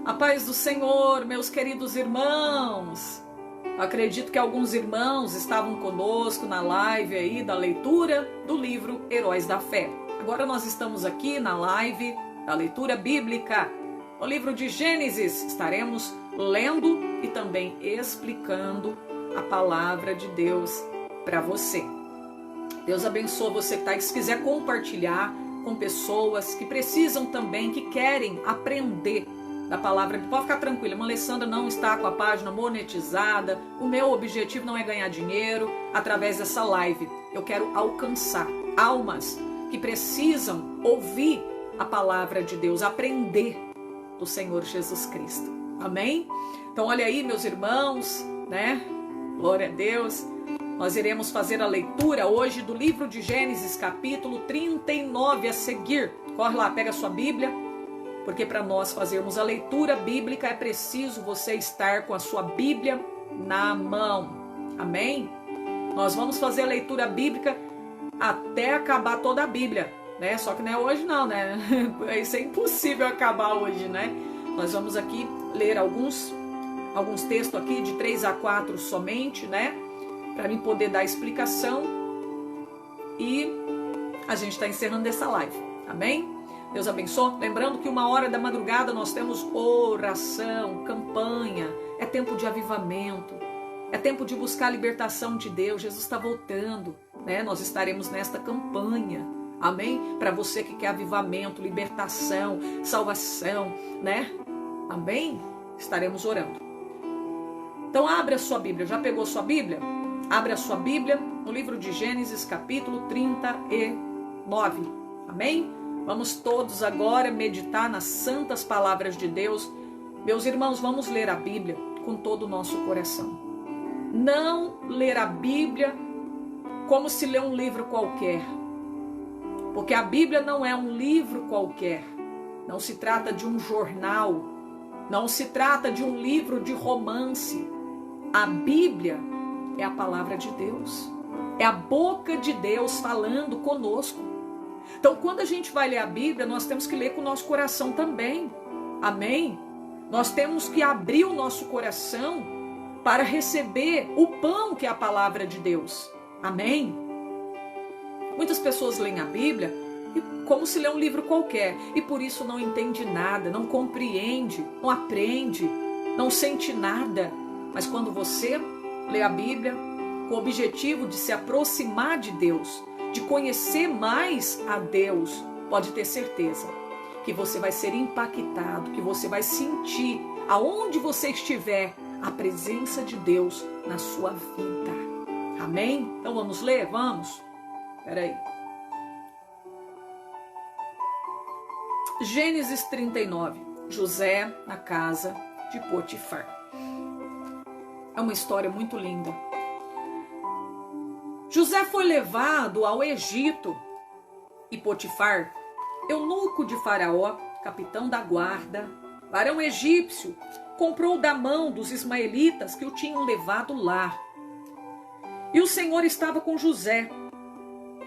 A paz do Senhor, meus queridos irmãos. Acredito que alguns irmãos estavam conosco na live aí da leitura do livro Heróis da Fé. Agora nós estamos aqui na live da leitura bíblica. No livro de Gênesis estaremos lendo e também explicando a palavra de Deus para você. Deus abençoe você que está aí. Se quiser compartilhar com pessoas que precisam também, que querem aprender da palavra, pode ficar tranquila, irmã Alessandra não está com a página monetizada. O meu objetivo não é ganhar dinheiro através dessa live. Eu quero alcançar almas que precisam ouvir a palavra de Deus, aprender do Senhor Jesus Cristo. Amém? Então olha aí, meus irmãos, né? Glória a Deus. Nós iremos fazer a leitura hoje do livro de Gênesis, capítulo 39 a seguir. Corre lá, pega a sua Bíblia. Porque para nós fazermos a leitura bíblica é preciso você estar com a sua Bíblia na mão. Amém? Nós vamos fazer a leitura bíblica até acabar toda a Bíblia, né? Só que não é hoje não, né? Isso é impossível acabar hoje, né? Nós vamos aqui ler alguns textos aqui de 3 a 4 somente, né? Para mim poder dar explicação. E a gente está encerrando essa live. Amém? Deus abençoe. Lembrando que 1h da madrugada nós temos oração, campanha. É tempo de avivamento. É tempo de buscar a libertação de Deus. Jesus está voltando, né? Nós estaremos nesta campanha. Amém? Para você que quer avivamento, libertação, salvação, né? Amém? Estaremos orando. Então abre a sua Bíblia. Já pegou sua Bíblia? Abre a sua Bíblia no livro de Gênesis, capítulo 39. Amém? Vamos todos agora meditar nas santas palavras de Deus. Meus irmãos, vamos ler a Bíblia com todo o nosso coração. Não ler a Bíblia como se lê um livro qualquer. Porque a Bíblia não é um livro qualquer. Não se trata de um jornal. Não se trata de um livro de romance. A Bíblia é a palavra de Deus. É a boca de Deus falando conosco. Então, quando a gente vai ler a Bíblia, nós temos que ler com o nosso coração também. Amém? Nós temos que abrir o nosso coração para receber o pão que é a palavra de Deus. Amém? Muitas pessoas leem a Bíblia como se lê um livro qualquer. E por isso não entende nada, não compreende, não aprende, não sente nada. Mas quando você lê a Bíblia com o objetivo de se aproximar de Deus, de conhecer mais a Deus, pode ter certeza que você vai ser impactado, que você vai sentir, aonde você estiver, a presença de Deus na sua vida. Amém? Então vamos ler? Vamos? Espera aí. Gênesis 39. José na casa de Potifar. É uma história muito linda. José foi levado ao Egito e Potifar, eunuco de Faraó, capitão da guarda, varão egípcio, comprou da mão dos ismaelitas que o tinham levado lá. E o Senhor estava com José,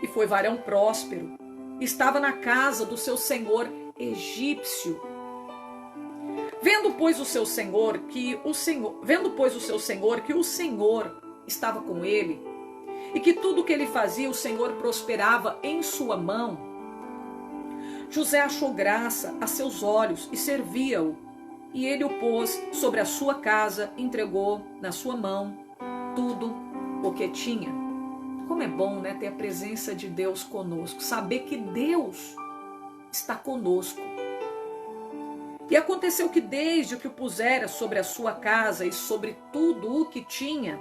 e foi varão próspero, estava na casa do seu senhor egípcio. Vendo, pois, o seu senhor que o Senhor estava com ele, e que tudo que ele fazia o Senhor prosperava em sua mão, José achou graça a seus olhos e servia-o, e ele o pôs sobre a sua casa, entregou na sua mão tudo o que tinha. Como é bom, né, ter a presença de Deus conosco, saber que Deus está conosco. E aconteceu que desde que o pusera sobre a sua casa e sobre tudo o que tinha,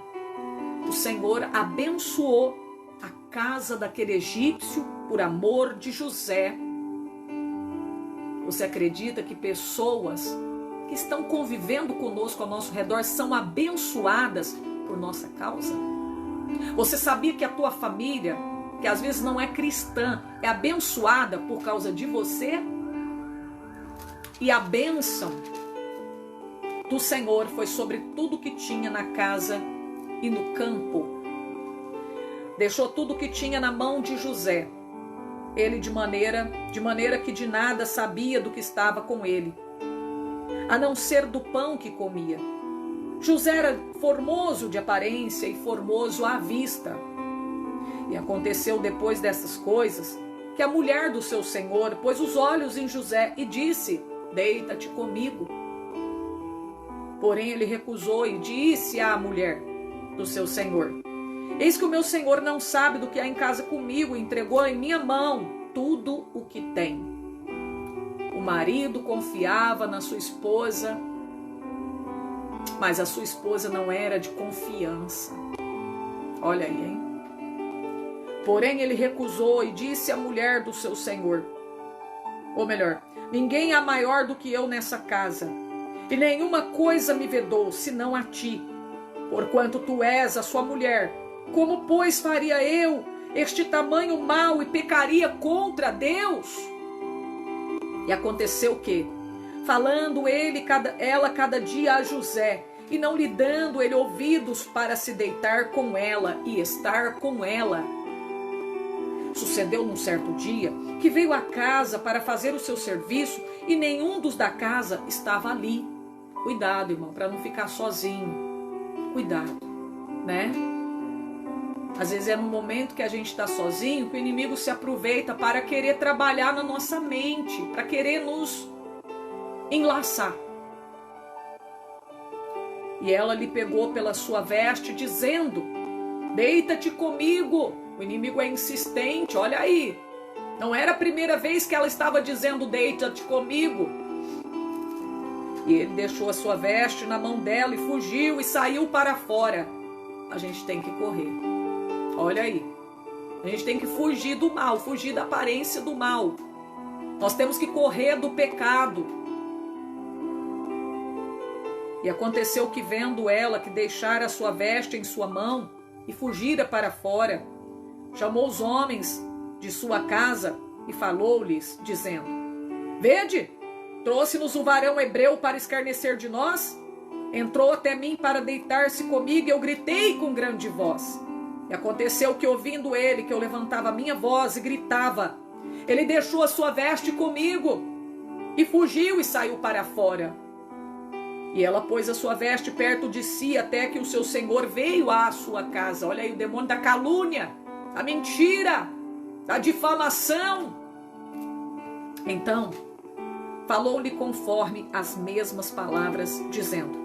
o Senhor abençoou a casa daquele egípcio por amor de José. Você acredita que pessoas que estão convivendo conosco ao nosso redor são abençoadas por nossa causa? Você sabia que a tua família, que às vezes não é cristã, é abençoada por causa de você? E a bênção do Senhor foi sobre tudo que tinha na casa e no campo. Deixou tudo o que tinha na mão de José. Ele de maneira que de nada sabia do que estava com ele. a não ser do pão que comia. José era formoso de aparência e formoso à vista. E aconteceu depois dessas coisas, que a mulher do seu senhor pôs os olhos em José e disse: deita-te comigo. Porém ele recusou e disse à mulher do seu senhor: eis que o meu senhor não sabe do que há em casa comigo, e entregou em minha mão tudo o que tem. O marido confiava na sua esposa, mas a sua esposa não era de confiança. Olha aí, hein? Porém ele recusou e disse à mulher do seu senhor, ou melhor, ninguém há maior do que eu nessa casa, e nenhuma coisa me vedou, senão a ti, porquanto tu és a sua mulher. Como, pois, faria eu este tamanho mal e pecaria contra Deus? E aconteceu que, falando ela cada dia a José, e não lhe dando ele ouvidos para se deitar com ela e estar com ela, sucedeu num certo dia que veio à casa para fazer o seu serviço e nenhum dos da casa estava ali. Cuidado, irmão, para não ficar sozinho. Cuidado, né? Às vezes é no momento que a gente está sozinho que o inimigo se aproveita para querer trabalhar na nossa mente, para querer nos enlaçar. E ela lhe pegou pela sua veste, dizendo: deita-te comigo. O inimigo é insistente, olha aí. Não era a primeira vez que ela estava dizendo: deita-te comigo. E ele deixou a sua veste na mão dela e fugiu e saiu para fora. A gente tem que correr. Olha aí. A gente tem que fugir do mal, fugir da aparência do mal. Nós temos que correr do pecado. E aconteceu que, vendo ela que deixara a sua veste em sua mão e fugira para fora, chamou os homens de sua casa e falou-lhes, dizendo: vede, trouxe-nos um varão hebreu para escarnecer de nós. Entrou até mim para deitar-se comigo e eu gritei com grande voz. E aconteceu que, ouvindo ele que eu levantava a minha voz e gritava, ele deixou a sua veste comigo e fugiu e saiu para fora. E ela pôs a sua veste perto de si até que o seu senhor veio à sua casa. Olha aí o demônio da calúnia, a mentira, a difamação. Então falou-lhe conforme as mesmas palavras, dizendo: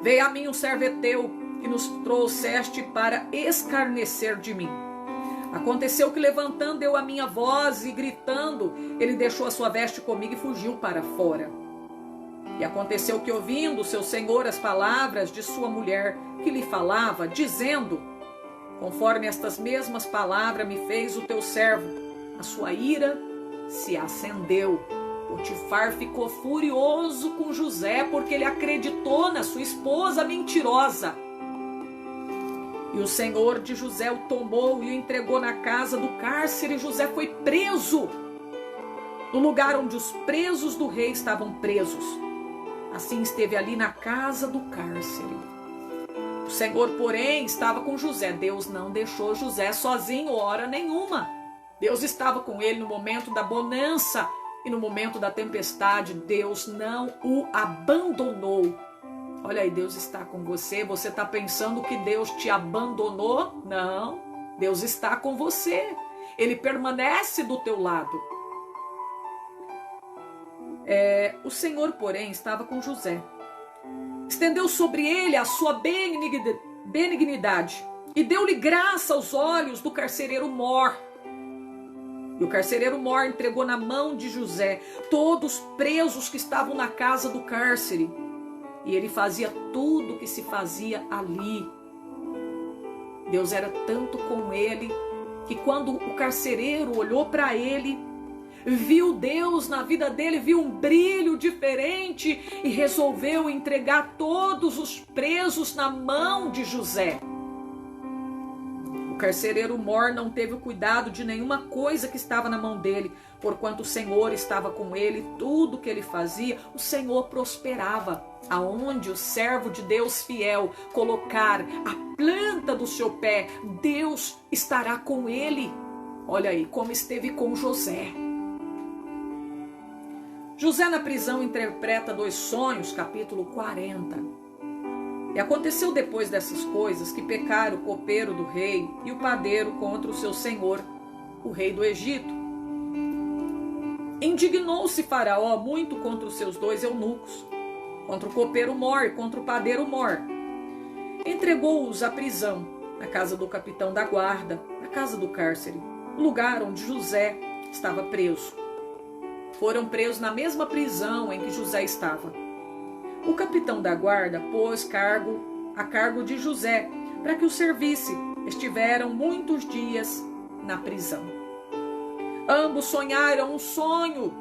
veio a mim um servo teu que nos trouxeste para escarnecer de mim. Aconteceu que, levantando eu a minha voz e gritando, ele deixou a sua veste comigo e fugiu para fora. E aconteceu que, ouvindo seu senhor as palavras de sua mulher que lhe falava, dizendo: conforme estas mesmas palavras me fez o teu servo, a sua ira se acendeu. Potifar ficou furioso com José porque ele acreditou na sua esposa mentirosa. E o senhor de José o tomou e o entregou na casa do cárcere, e José foi preso no lugar onde os presos do rei estavam presos. Assim esteve ali na casa do cárcere. O Senhor, porém, estava com José. Deus não deixou José sozinho hora nenhuma. Deus estava com ele no momento da bonança e no momento da tempestade. Deus não o abandonou. Olha aí, Deus está com você. Você está pensando que Deus te abandonou? Não, Deus está com você. Ele permanece do teu lado. O Senhor, porém, estava com José. Estendeu sobre ele a sua benignidade e deu-lhe graça aos olhos do carcereiro mor. E o carcereiro mor entregou na mão de José todos os presos que estavam na casa do cárcere. E ele fazia tudo o que se fazia ali. Deus era tanto com ele que, quando o carcereiro olhou para ele, viu Deus na vida dele, viu um brilho diferente e resolveu entregar todos os presos na mão de José. O carcereiro mor não teve o cuidado de nenhuma coisa que estava na mão dele, porquanto o Senhor estava com ele, tudo que ele fazia, o Senhor prosperava. Aonde o servo de Deus fiel colocar a planta do seu pé, Deus estará com ele. Olha aí como esteve com José. José na prisão interpreta 2 sonhos, capítulo 40. E aconteceu depois dessas coisas que pecaram o copeiro do rei e o padeiro contra o seu senhor, o rei do Egito. Indignou-se Faraó muito contra os seus 2 eunucos, contra o copeiro Mor e contra o padeiro Mor. Entregou-os à prisão, na casa do capitão da guarda, na casa do cárcere, lugar onde José estava preso. Foram presos na mesma prisão em que José estava. O capitão da guarda pôs a cargo de José, para que o servisse. Estiveram muitos dias na prisão. Ambos sonharam um sonho,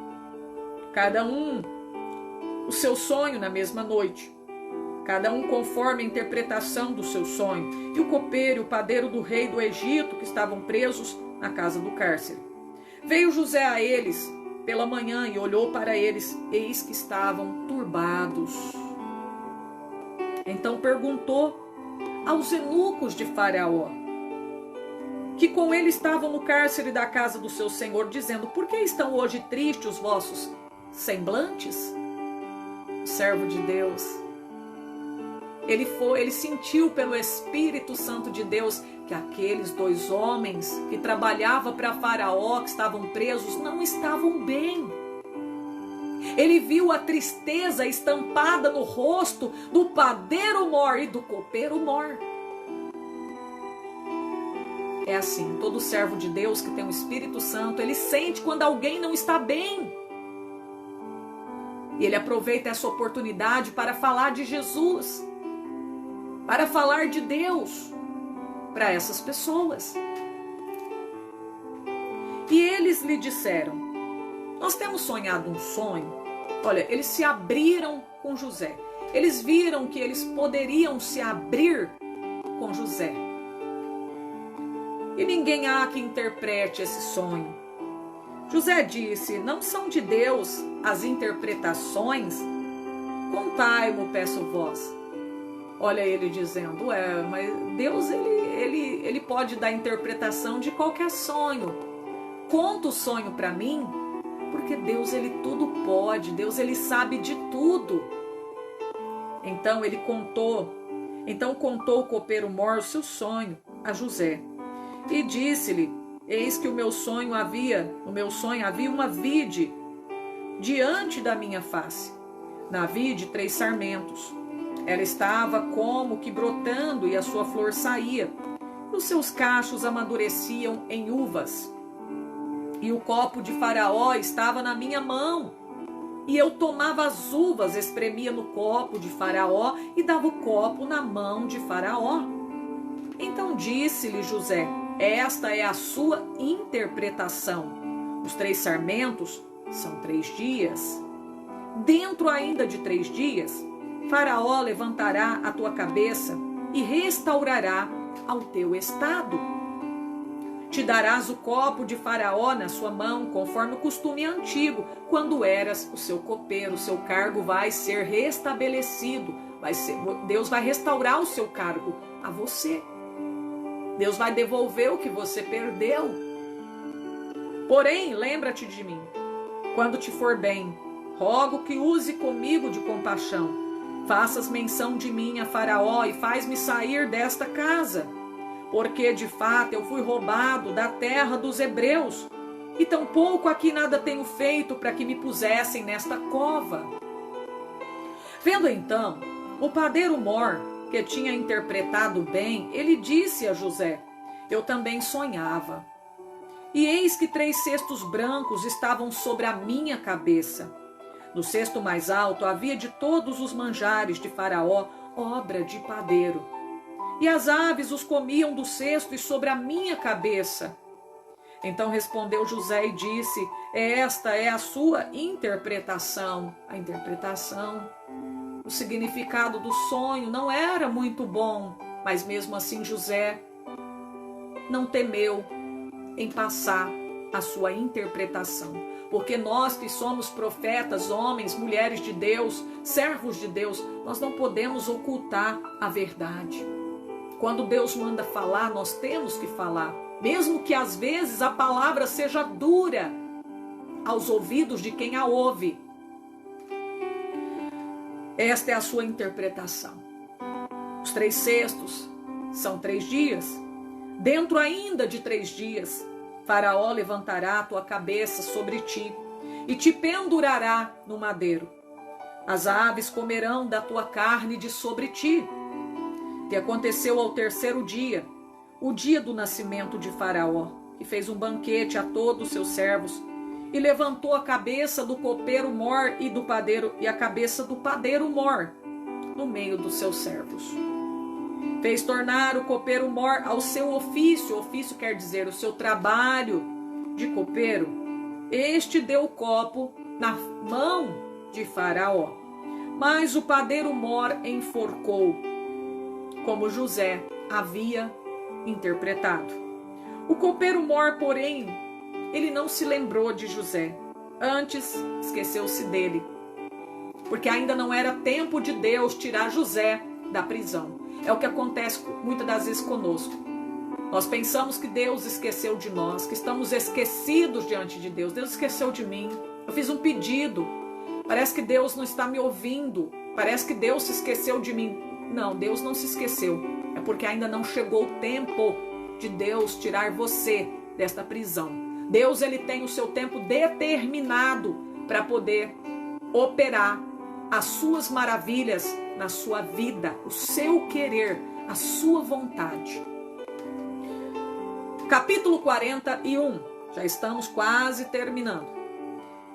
cada um o seu sonho na mesma noite, cada um conforme a interpretação do seu sonho, e o copeiro e o padeiro do rei do Egito, que estavam presos na casa do cárcere. Veio José a eles pela manhã e olhou para eles, eis que estavam turbados. Então perguntou aos eunucos de Faraó, que com ele estavam no cárcere da casa do seu senhor, dizendo: por que estão hoje tristes os vossos semblantes? O servo de Deus, ele sentiu pelo Espírito Santo de Deus que aqueles 2 homens que trabalhavam para Faraó, que estavam presos, não estavam bem. Ele viu a tristeza estampada no rosto do padeiro Mor e do copeiro Mor. É assim, todo servo de Deus que tem o Espírito Santo, ele sente quando alguém não está bem. E ele aproveita essa oportunidade para falar de Jesus, para falar de Deus para essas pessoas. E eles lhe disseram: nós temos sonhado um sonho. Olha, eles se abriram com José. Eles viram que eles poderiam se abrir com José. E ninguém há que interprete esse sonho. José disse: não são de Deus as interpretações? Contai-mo, peço vós. Olha ele dizendo: mas Deus ele pode dar interpretação de qualquer sonho. Conta o sonho para mim, porque Deus ele tudo pode, Deus ele sabe de tudo. Então contou o copeiro Mor o seu sonho a José. E disse-lhe: eis que no meu sonho havia uma vide diante da minha face. Na vide 3 sarmentos. Ela estava como que brotando e a sua flor saía. Os seus cachos amadureciam em uvas. E o copo de Faraó estava na minha mão. E eu tomava as uvas, espremia no copo de Faraó e dava o copo na mão de Faraó. Então disse-lhe José: esta é a sua interpretação. Os 3 sarmentos são 3 dias. Dentro ainda de 3 dias, Faraó levantará a tua cabeça e restaurará ao teu estado. Te darás o copo de Faraó na sua mão, conforme o costume antigo, quando eras o seu copeiro. O seu cargo vai ser restabelecido. Deus vai restaurar o seu cargo a você. Deus vai devolver o que você perdeu. Porém, lembra-te de mim. Quando te for bem, rogo que use comigo de compaixão. Faças menção de mim a Faraó e faz-me sair desta casa. Porque, de fato, eu fui roubado da terra dos hebreus. E tampouco aqui nada tenho feito para que me pusessem nesta cova. Vendo então o padeiro Mor, que tinha interpretado bem, ele disse a José: eu também sonhava. E eis que 3 cestos brancos estavam sobre a minha cabeça. No cesto mais alto havia de todos os manjares de Faraó, obra de padeiro. E as aves os comiam do cesto e sobre a minha cabeça. Então respondeu José e disse: esta é a sua interpretação. A interpretação, o significado do sonho não era muito bom, mas mesmo assim José não temeu em passar a sua interpretação. Porque nós que somos profetas, homens, mulheres de Deus, servos de Deus, nós não podemos ocultar a verdade. Quando Deus manda falar, nós temos que falar. Mesmo que às vezes a palavra seja dura aos ouvidos de quem a ouve. Esta é a sua interpretação. Os 3 cestos são 3 dias. Dentro ainda de 3 dias, Faraó levantará a tua cabeça sobre ti e te pendurará no madeiro. As aves comerão da tua carne de sobre ti. E aconteceu ao 3º dia, o dia do nascimento de Faraó, que fez um banquete a todos os seus servos, e levantou a cabeça do copeiro mor e do padeiro, e a cabeça do padeiro mor no meio dos seus servos. Fez tornar o copeiro mor ao seu ofício. Ofício quer dizer o seu trabalho de copeiro. Este deu o copo na mão de Faraó, mas o padeiro mor enforcou, como José havia interpretado. O copeiro mor, porém, ele não se lembrou de José. Antes, esqueceu-se dele, porque ainda não era tempo de Deus tirar José da prisão. É o que acontece muitas das vezes conosco. Nós pensamos que Deus esqueceu de nós, que estamos esquecidos diante de Deus. Deus esqueceu de mim. Eu fiz um pedido. Parece que Deus não está me ouvindo. Parece que Deus se esqueceu de mim. Não, Deus não se esqueceu. É porque ainda não chegou o tempo de Deus tirar você desta prisão. Deus, ele tem o seu tempo determinado para poder operar as suas maravilhas na sua vida, o seu querer, a sua vontade. Capítulo 41, já estamos quase terminando.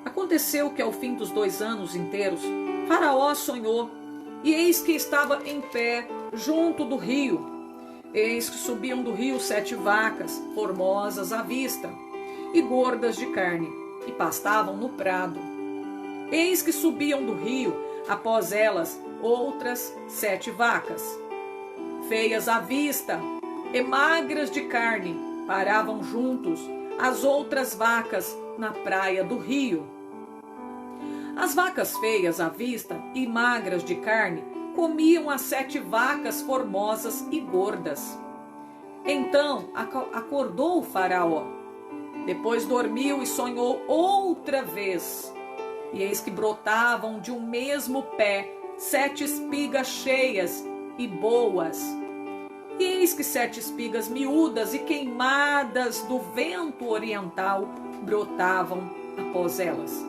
Aconteceu que ao fim dos 2 anos inteiros, Faraó sonhou, e eis que estava em pé junto do rio. Eis que subiam do rio 7 vacas, formosas à vista, e gordas de carne, e pastavam no prado. Eis que subiam do rio, após elas, outras 7 vacas, feias à vista e magras de carne, paravam juntos as outras vacas na praia do rio. As vacas feias à vista e magras de carne comiam as 7 vacas formosas e gordas. Então acordou o Faraó. Depois dormiu e sonhou outra vez. E eis que brotavam de um mesmo pé 7 espigas cheias e boas. E eis que 7 espigas miúdas e queimadas do vento oriental brotavam após elas.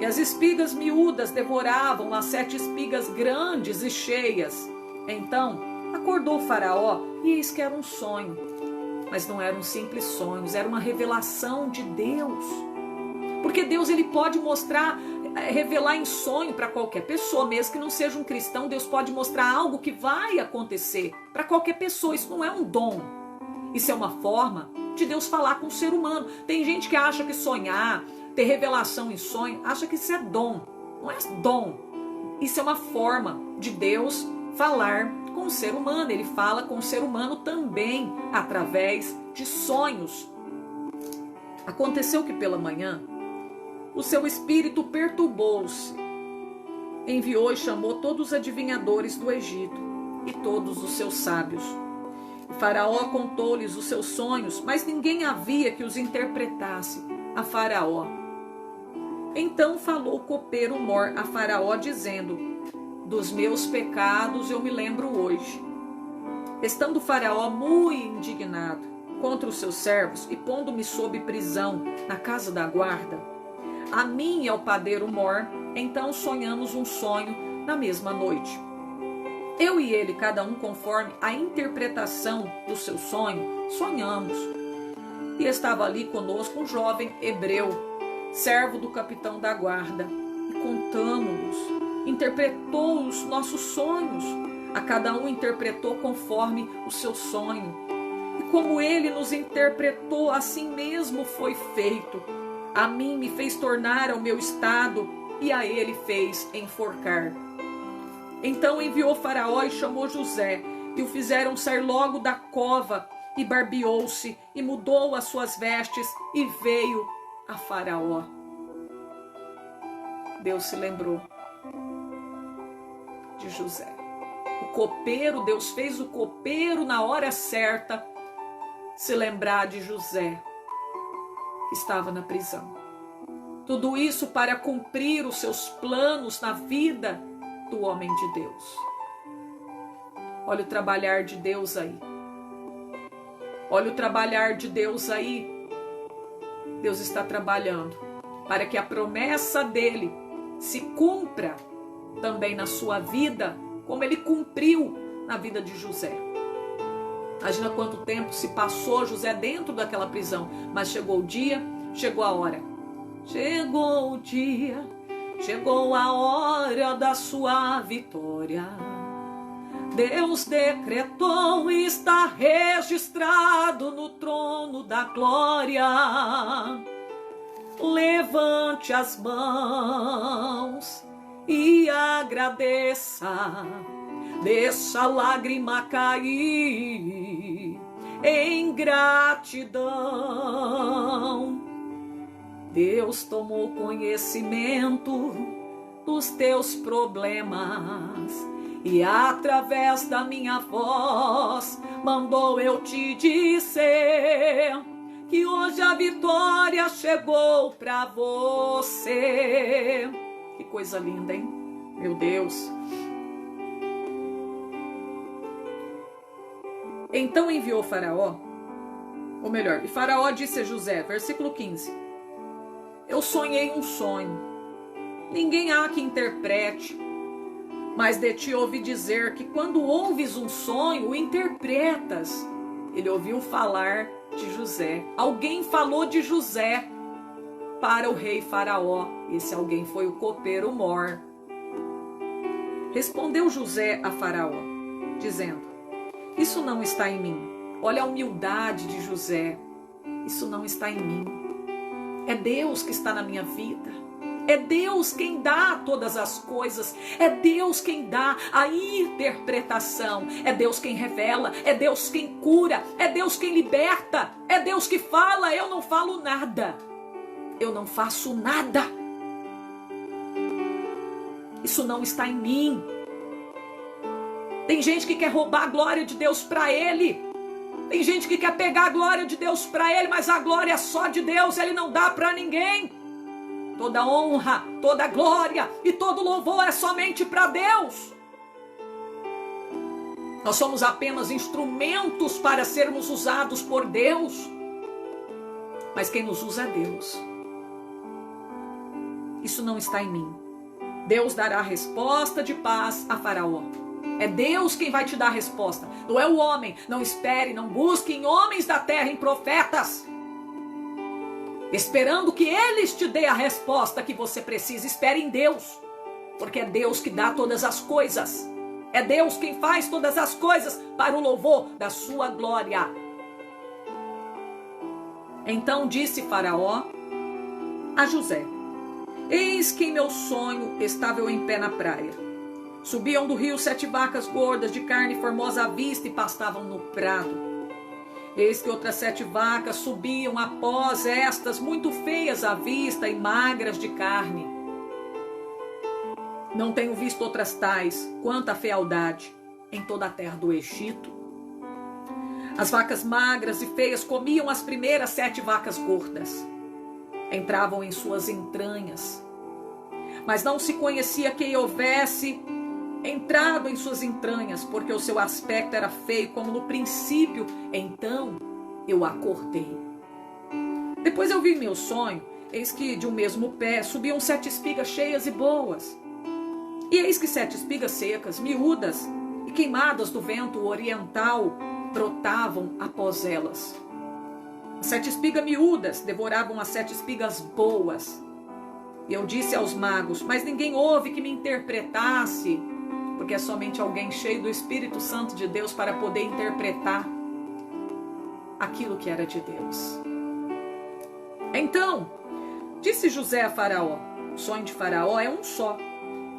E as espigas miúdas devoravam as 7 espigas grandes e cheias. Então acordou o Faraó, e eis que era um sonho. Mas não eram simples sonhos, era uma revelação de Deus. Porque Deus, ele pode mostrar, revelar em sonho para qualquer pessoa, mesmo que não seja um cristão. Deus pode mostrar algo que vai acontecer para qualquer pessoa. Isso não é um dom. Isso é uma forma de Deus falar com o ser humano. Tem gente que acha que sonhar, ter revelação em sonho, acha que isso é dom. Não é dom. Isso é uma forma de Deus falar com o ser humano. Ele fala com o ser humano também através de sonhos. Aconteceu que pela manhã o seu espírito perturbou-se. Enviou e chamou todos os adivinhadores do Egito e todos os seus sábios. E Faraó contou-lhes os seus sonhos, mas ninguém havia que os interpretasse a Faraó. Então falou o copeiro mor a Faraó, dizendo: dos meus pecados eu me lembro hoje. Estando Faraó muito indignado contra os seus servos e pondo-me sob prisão na casa da guarda, a mim e ao padeiro mor, então sonhamos um sonho na mesma noite. Eu e ele, cada um conforme a interpretação do seu sonho, sonhamos. E estava ali conosco um jovem hebreu, servo do capitão da guarda, e contamos-nos, interpretou os nossos sonhos. A cada um interpretou conforme o seu sonho. E como ele nos interpretou, assim mesmo foi feito. A mim me fez tornar ao meu estado, e a ele fez enforcar. Então enviou Faraó e chamou José, e o fizeram sair logo da cova, e barbeou-se, e mudou as suas vestes, e veio a Faraó. Deus se lembrou de José. O copeiro, Deus fez o copeiro na hora certa se lembrar de José, que estava na prisão. Tudo isso para cumprir os seus planos na vida do homem de Deus. Olha o trabalhar de Deus aí. Olha o trabalhar de Deus aí. Deus está trabalhando para que a promessa dele se cumpra também na sua vida, como ele cumpriu na vida de José. Imagina quanto tempo se passou José dentro daquela prisão, mas chegou o dia, chegou a hora. Chegou o dia, chegou a hora da sua vitória. Deus decretou e está registrado no trono da glória. Levante as mãos e agradeça. Deixa a lágrima cair em gratidão. Deus tomou conhecimento dos teus problemas e através da minha voz mandou eu te dizer que hoje a vitória chegou para você. Que coisa linda, hein? Meu Deus. Então enviou Faraó, ou melhor, e Faraó disse a José, versículo 15: eu sonhei um sonho, ninguém há que interprete, mas de ti ouvi dizer que quando ouves um sonho, o interpretas. Ele ouviu falar de José. Alguém falou de José para o rei Faraó. Esse alguém foi o copeiro Mor. Respondeu José a Faraó, dizendo: isso não está em mim. Olha a humildade de José. Isso não está em mim. É Deus que está na minha vida. É Deus quem dá todas as coisas. É Deus quem dá a interpretação. É Deus quem revela. É Deus quem cura. É Deus quem liberta. É Deus que fala. Eu não falo nada. Eu não faço nada. Isso não está em mim. Tem gente que quer roubar a glória de Deus para ele. Tem gente que quer pegar a glória de Deus para ele, mas a glória é só de Deus, ele não dá para ninguém. Toda honra, toda glória e todo louvor é somente para Deus. Nós somos apenas instrumentos para sermos usados por Deus. Mas quem nos usa é Deus. Isso não está em mim. Deus dará resposta de paz a Faraó. É Deus quem vai te dar a resposta. Não é o homem. Não espere, não busque em homens da terra, em profetas, esperando que eles te dê a resposta que você precisa. Espere em Deus, porque é Deus que dá todas as coisas. É Deus quem faz todas as coisas para o louvor da sua glória. Então disse Faraó a José: eis que em meu sonho estava eu em pé na praia. Subiam do rio 7 vacas gordas de carne formosa à vista e pastavam no prado. Eis que outras 7 vacas subiam após estas, muito feias à vista e magras de carne. Não tenho visto outras tais, quanta fealdade, em toda a terra do Egito. As vacas magras e feias comiam as primeiras 7 vacas gordas. Entravam em suas entranhas. Mas não se conhecia quem houvesse entrado em suas entranhas, porque o seu aspecto era feio como no princípio. Então eu acordei. Depois eu vi em meu sonho, eis que de um mesmo pé subiam 7 espigas cheias e boas. E eis que 7 espigas secas, miúdas e queimadas do vento oriental brotavam após elas. As 7 espigas miúdas devoravam as 7 espigas boas. E eu disse aos magos, mas ninguém houve que me interpretasse, porque é somente alguém cheio do Espírito Santo de Deus para poder interpretar aquilo que era de Deus. Então, disse José a Faraó: o sonho de Faraó é um só.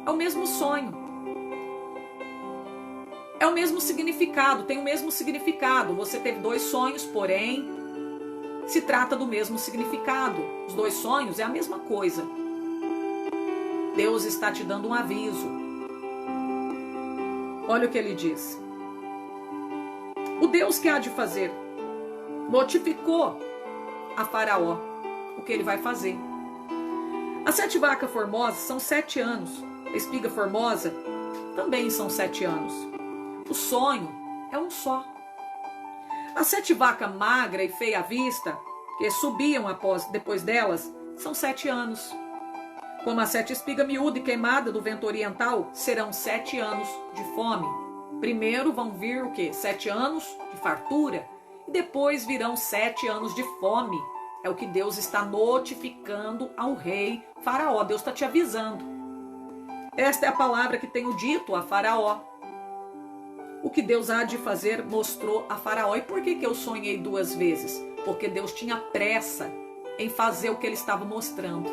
É o mesmo sonho. É o mesmo significado, tem o mesmo significado. Você teve 2 sonhos, porém, se trata do mesmo significado. Os 2 sonhos é a mesma coisa. Deus está te dando um aviso. Olha o que ele diz. O Deus que há de fazer notificou a Faraó o que ele vai fazer. As 7 vacas formosas são 7 anos. A espiga formosa também são 7 anos. O sonho é um só. As 7 vacas magras e feia à vista, que subiam depois delas, são 7 anos. Como as 7 espigas miúdas e queimadas do vento oriental, serão 7 anos de fome. Primeiro vão vir o quê? 7 anos de fartura. E depois virão 7 anos de fome. É o que Deus está notificando ao rei Faraó. Deus está te avisando. Esta é a palavra que tenho dito a Faraó. O que Deus há de fazer mostrou a Faraó. E por que eu sonhei 2 vezes? Porque Deus tinha pressa em fazer o que ele estava mostrando.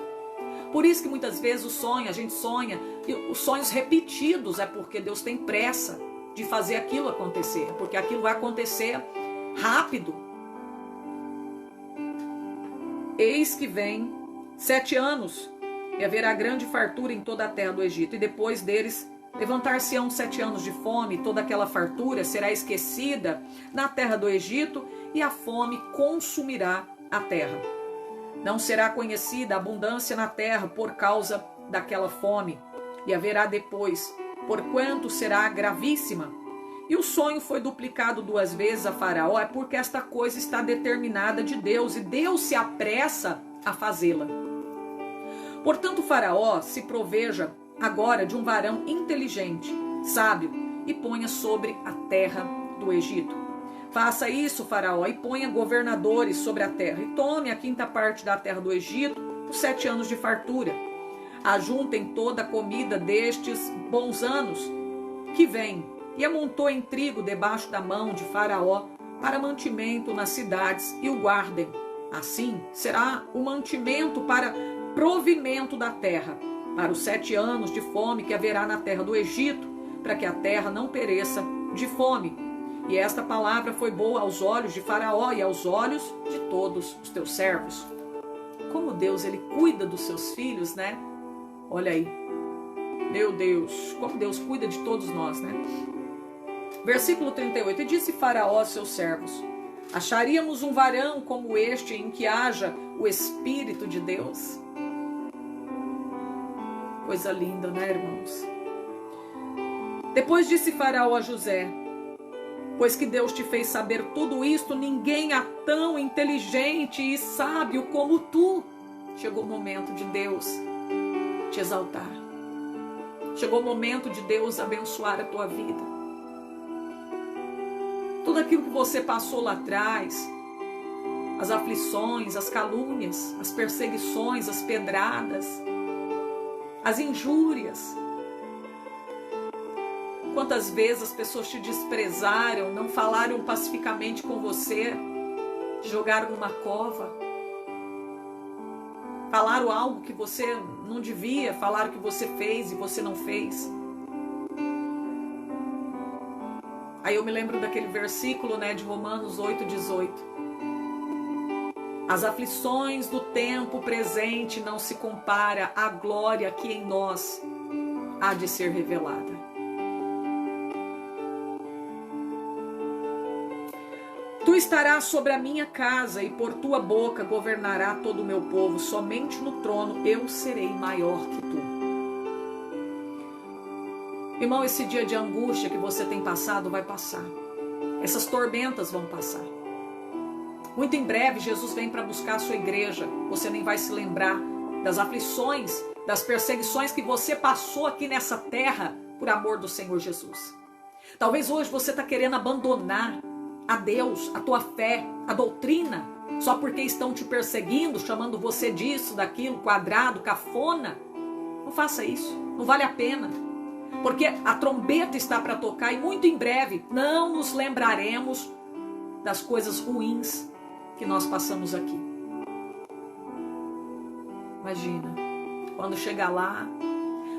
Por isso que muitas vezes a gente sonha, e os sonhos repetidos é porque Deus tem pressa de fazer aquilo acontecer, porque aquilo vai acontecer rápido. Eis que vem 7 anos, e haverá grande fartura em toda a terra do Egito, e depois deles levantar-se-ão 7 anos de fome, e toda aquela fartura será esquecida na terra do Egito, e a fome consumirá a terra. Não será conhecida a abundância na terra por causa daquela fome, e haverá depois, porquanto será gravíssima. E o sonho foi duplicado 2 vezes a Faraó, é porque esta coisa está determinada de Deus, e Deus se apressa a fazê-la. Portanto, Faraó se proveja agora de um varão inteligente, sábio, e ponha sobre a terra do Egito. Faça isso, Faraó, e ponha governadores sobre a terra, e tome a 5ª parte da terra do Egito, os 7 anos de fartura. Ajuntem toda a comida destes bons anos que vêm, e amontoem trigo debaixo da mão de Faraó para mantimento nas cidades, e o guardem. Assim será o mantimento para provimento da terra, para os 7 anos de fome que haverá na terra do Egito, para que a terra não pereça de fome. E esta palavra foi boa aos olhos de Faraó e aos olhos de todos os teus servos. Como Deus, ele cuida dos seus filhos, né? Olha aí. Meu Deus, como Deus cuida de todos nós, né? Versículo 38. E disse Faraó aos seus servos: acharíamos um varão como este em que haja o Espírito de Deus? Coisa linda, né, irmãos? Depois disse Faraó a José: pois que Deus te fez saber tudo isto, ninguém há tão inteligente e sábio como tu. Chegou o momento de Deus te exaltar. Chegou o momento de Deus abençoar a tua vida. Tudo aquilo que você passou lá atrás, as aflições, as calúnias, as perseguições, as pedradas, as injúrias. Quantas vezes as pessoas te desprezaram, não falaram pacificamente com você, te jogaram numa cova, falaram algo que você não devia, falaram que você fez e você não fez. Aí eu me lembro daquele versículo, né, de Romanos 8:18. As aflições do tempo presente não se compara à glória que em nós há de ser revelada. Tu estarás sobre a minha casa e por tua boca governará todo o meu povo. Somente no trono eu serei maior que tu. Irmão, esse dia de angústia que você tem passado vai passar. Essas tormentas vão passar. Muito em breve Jesus vem para buscar a sua igreja. Você nem vai se lembrar das aflições, das perseguições que você passou aqui nessa terra por amor do Senhor Jesus. Talvez hoje você está querendo abandonar a Deus, a tua fé, a doutrina, só porque estão te perseguindo, chamando você disso, daquilo, quadrado, cafona. Não faça isso, não vale a pena. Porque a trombeta está para tocar e muito em breve não nos lembraremos das coisas ruins que nós passamos aqui. Imagina, quando chegar lá,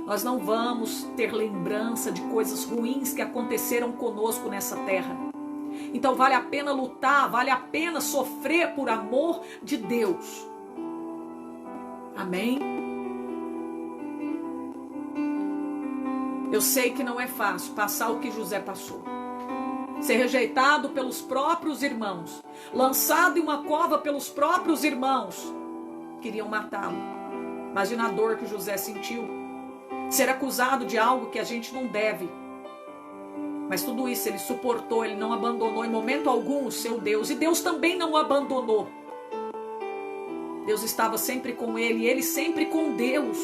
nós não vamos ter lembrança de coisas ruins que aconteceram conosco nessa terra. Então vale a pena lutar, vale a pena sofrer por amor de Deus. Amém? Eu sei que não é fácil passar o que José passou. Ser rejeitado pelos próprios irmãos, lançado em uma cova pelos próprios irmãos, queriam matá-lo. Imagina a dor que José sentiu. ser acusado de algo que a gente não deve. Mas tudo isso ele suportou, ele não abandonou em momento algum o seu Deus. E Deus também não o abandonou. Deus estava sempre com ele, e ele sempre com Deus.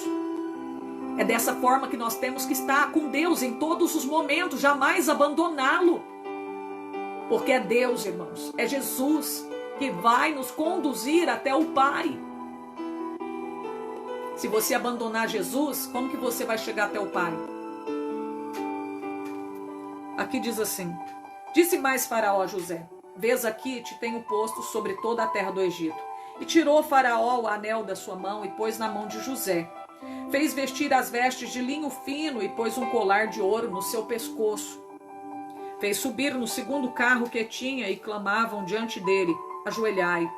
É dessa forma que nós temos que estar com Deus em todos os momentos, jamais abandoná-lo. Porque é Deus, irmãos, é Jesus que vai nos conduzir até o Pai. Se você abandonar Jesus, como que você vai chegar até o Pai? Aqui diz assim: disse mais Faraó a José: vês aqui, te tenho posto sobre toda a terra do Egito. E tirou Faraó o anel da sua mão e pôs na mão de José. Fez vestir as vestes de linho fino e pôs um colar de ouro no seu pescoço. Fez subir no segundo carro que tinha e clamavam diante dele: ajoelhai.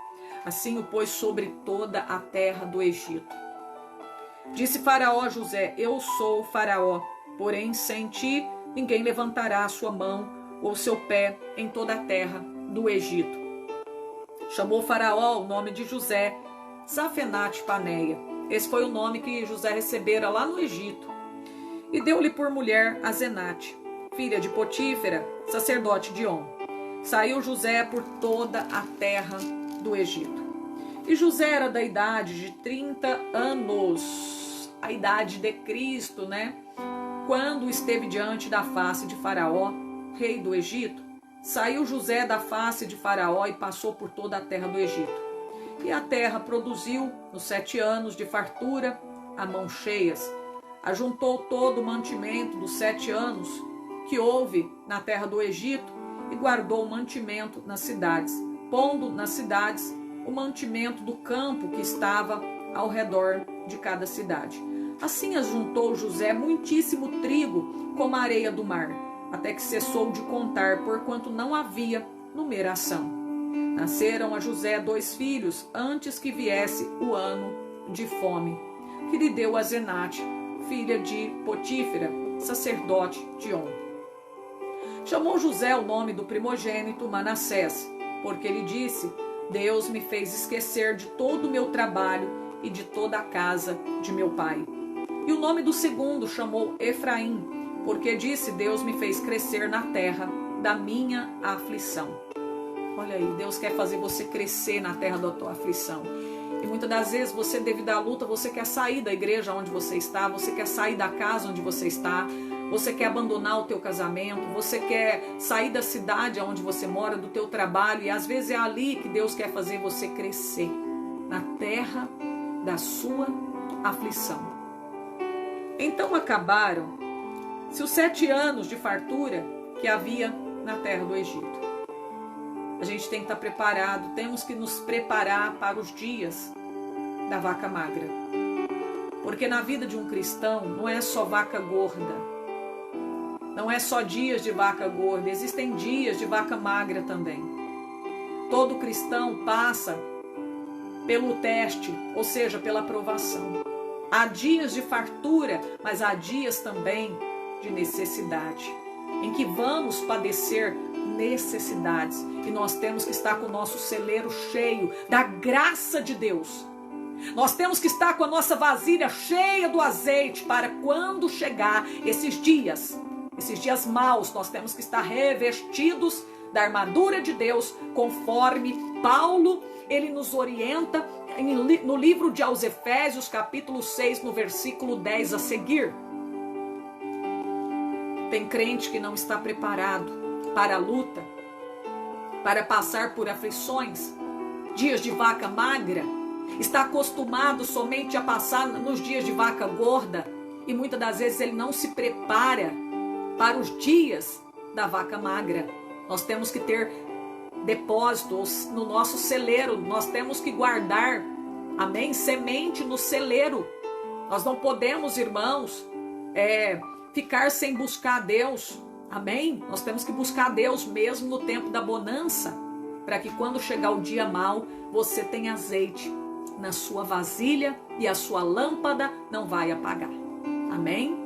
Assim o pôs sobre toda a terra do Egito. Disse Faraó a José: eu sou Faraó, porém sem ti ninguém levantará a sua mão ou seu pé em toda a terra do Egito. Chamou Faraó o nome de José Zafenate-Paneia. Esse foi o nome que José recebera lá no Egito. E deu-lhe por mulher a Asenate, filha de Potífera, sacerdote de On. Saiu José por toda a terra do Egito. E José era da idade de 30 anos, a idade de Cristo, né? Quando esteve diante da face de Faraó, rei do Egito. Saiu José da face de Faraó e passou por toda a terra do Egito. E a terra produziu, nos 7 anos de fartura, a mãos cheias. Ajuntou todo o mantimento dos 7 anos que houve na terra do Egito e guardou o mantimento nas cidades, pondo nas cidades o mantimento do campo que estava ao redor de cada cidade. Assim ajuntou José muitíssimo trigo como a areia do mar, até que cessou de contar, porquanto não havia numeração. Nasceram a José 2 filhos, antes que viesse o ano de fome, que lhe deu a Asenate, filha de Potífera, sacerdote de On. Chamou José o nome do primogênito Manassés, porque ele disse: Deus me fez esquecer de todo o meu trabalho e de toda a casa de meu pai. E o nome do segundo chamou Efraim, porque disse: Deus me fez crescer na terra da minha aflição. Olha aí, Deus quer fazer você crescer na terra da tua aflição. E muitas das vezes você, devido à luta, você quer sair da igreja onde você está, você quer sair da casa onde você está, você quer abandonar o teu casamento, você quer sair da cidade onde você mora, do teu trabalho, e às vezes é ali que Deus quer fazer você crescer, na terra da sua aflição. Então acabaram-se os 7 anos de fartura que havia na terra do Egito. A gente tem que estar preparado, temos que nos preparar para os dias da vaca magra. Porque na vida de um cristão não é só vaca gorda. Não é só dias de vaca gorda, existem dias de vaca magra também. Todo cristão passa pelo teste, ou seja, pela provação. Há dias de fartura, mas há dias também de necessidade, em que vamos padecer necessidades, e nós temos que estar com o nosso celeiro cheio da graça de Deus. Nós temos que estar com a nossa vasilha cheia do azeite, para quando chegar esses dias maus, nós temos que estar revestidos da armadura de Deus, conforme Paulo, ele nos orienta no livro de aos Efésios, capítulo 6, no versículo 10 a seguir. Tem crente que não está preparado para a luta, para passar por aflições, dias de vaca magra, está acostumado somente a passar nos dias de vaca gorda, e muitas das vezes ele não se prepara para os dias da vaca magra. Nós temos que ter depósitos no nosso celeiro, nós temos que guardar, amém, semente no celeiro. Nós não podemos, irmãos, ficar sem buscar a Deus. Amém? Nós temos que buscar a Deus mesmo no tempo da bonança, para que quando chegar o dia mau, você tenha azeite na sua vasilha e a sua lâmpada não vai apagar. Amém?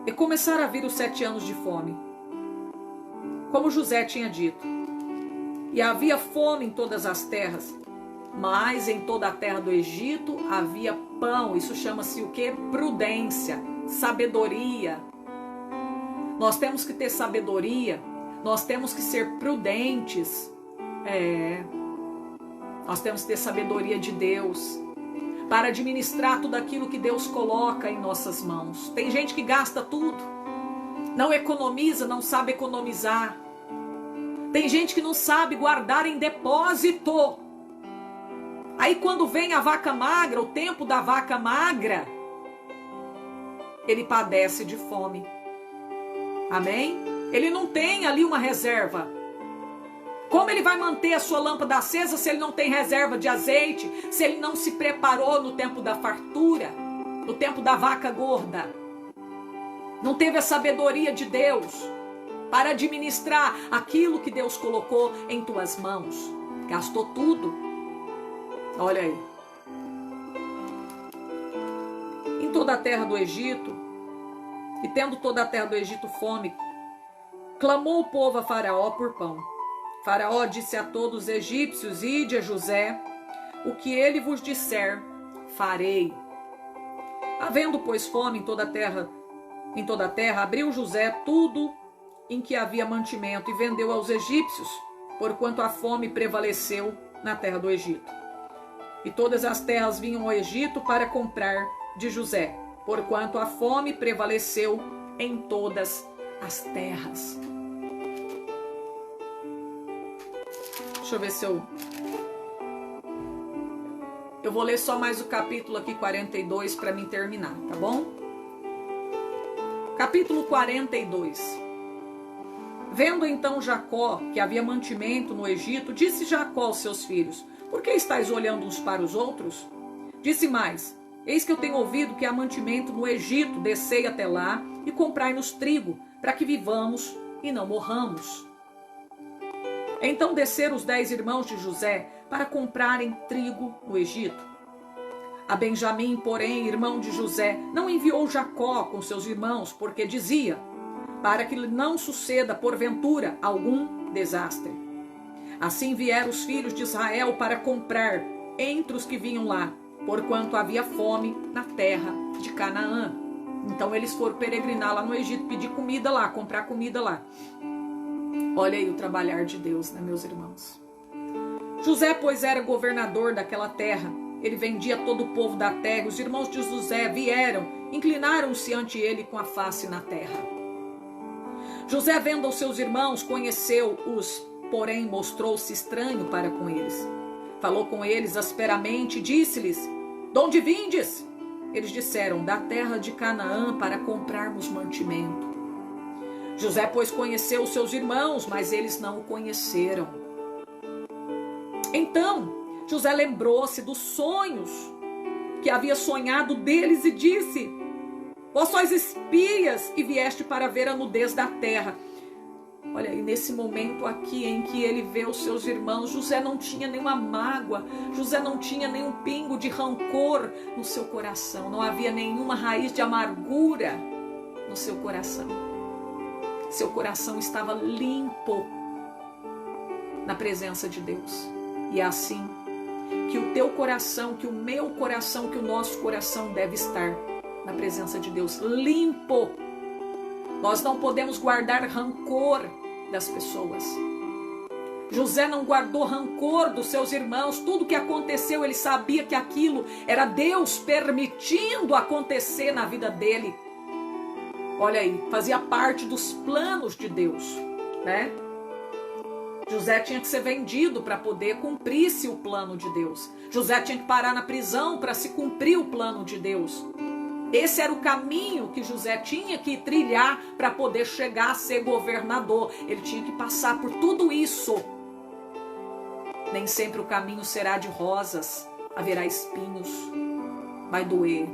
E começaram a vir os 7 anos de fome, como José tinha dito. E havia fome em todas as terras, mas em toda a terra do Egito havia pão. Isso chama-se o quê? Prudência, sabedoria. Nós temos que ter sabedoria, nós temos que ser prudentes. Nós temos que ter sabedoria de Deus para administrar tudo aquilo que Deus coloca em nossas mãos. Tem gente que gasta tudo, não economiza, não sabe economizar. Tem gente que não sabe guardar em depósito. Aí quando vem a vaca magra, o tempo da vaca magra, ele padece de fome. Amém? Ele não tem ali uma reserva. Como ele vai manter a sua lâmpada acesa se ele não tem reserva de azeite? Se ele não se preparou no tempo da fartura, no tempo da vaca gorda? Não teve a sabedoria de Deus para administrar aquilo que Deus colocou em tuas mãos. Gastou tudo. Olha aí. Em toda a terra do Egito, e tendo toda a terra do Egito fome, clamou o povo a Faraó por pão. Faraó disse a todos os egípcios: ide a José, o que ele vos disser, farei. Havendo, pois, fome em toda a terra, abriu José tudo em que havia mantimento e vendeu aos egípcios, porquanto a fome prevaleceu na terra do Egito. E todas as terras vinham ao Egito para comprar de José, porquanto a fome prevaleceu em todas as terras. Deixa eu ver se eu vou ler só mais o capítulo aqui 42 para me terminar, tá bom? Capítulo 42. Vendo então Jacó que havia mantimento no Egito, disse Jacó aos seus filhos: por que estáis olhando uns para os outros? Disse mais: eis que eu tenho ouvido que há mantimento no Egito, descei até lá e comprai-nos trigo, para que vivamos e não morramos. Então desceram os 10 irmãos de José para comprarem trigo no Egito. A Benjamim, porém, irmão de José, não enviou Jacó com seus irmãos, porque dizia: para que não suceda porventura algum desastre. Assim vieram os filhos de Israel para comprar entre os que vinham lá, porquanto havia fome na terra de Canaã. Então eles foram peregrinar lá no Egito, pedir comida lá, comprar comida lá. Olha aí o trabalhar de Deus, né, meus irmãos? José, pois, era governador daquela terra. Ele vendia todo o povo da terra. Os irmãos de José vieram, inclinaram-se ante ele com a face na terra. José, vendo os seus irmãos, conheceu-os, porém mostrou-se estranho para com eles. Falou com eles asperamente e disse-lhes: de onde vindes? Eles disseram: da terra de Canaã, para comprarmos mantimento. José, pois, conheceu os seus irmãos, mas eles não o conheceram. Então José lembrou-se dos sonhos que havia sonhado deles e disse: vós sois espias e vieste para ver a nudez da terra. Olha aí, nesse momento aqui em que ele vê os seus irmãos, José não tinha nenhuma mágoa, José não tinha nenhum pingo de rancor no seu coração, não havia nenhuma raiz de amargura no seu coração. Seu coração estava limpo na presença de Deus. E é assim que o teu coração, que o meu coração, que o nosso coração deve estar na presença de Deus, limpo. Nós não podemos guardar rancor das pessoas. José não guardou rancor dos seus irmãos. Tudo que aconteceu, ele sabia que aquilo era Deus permitindo acontecer na vida dele. Olha aí, fazia parte dos planos de Deus, né? José tinha que ser vendido para poder cumprir-se o plano de Deus. José tinha que parar na prisão para se cumprir o plano de Deus. Esse era o caminho que José tinha que trilhar para poder chegar a ser governador. Ele tinha que passar por tudo isso. Nem sempre o caminho será de rosas, haverá espinhos, vai doer,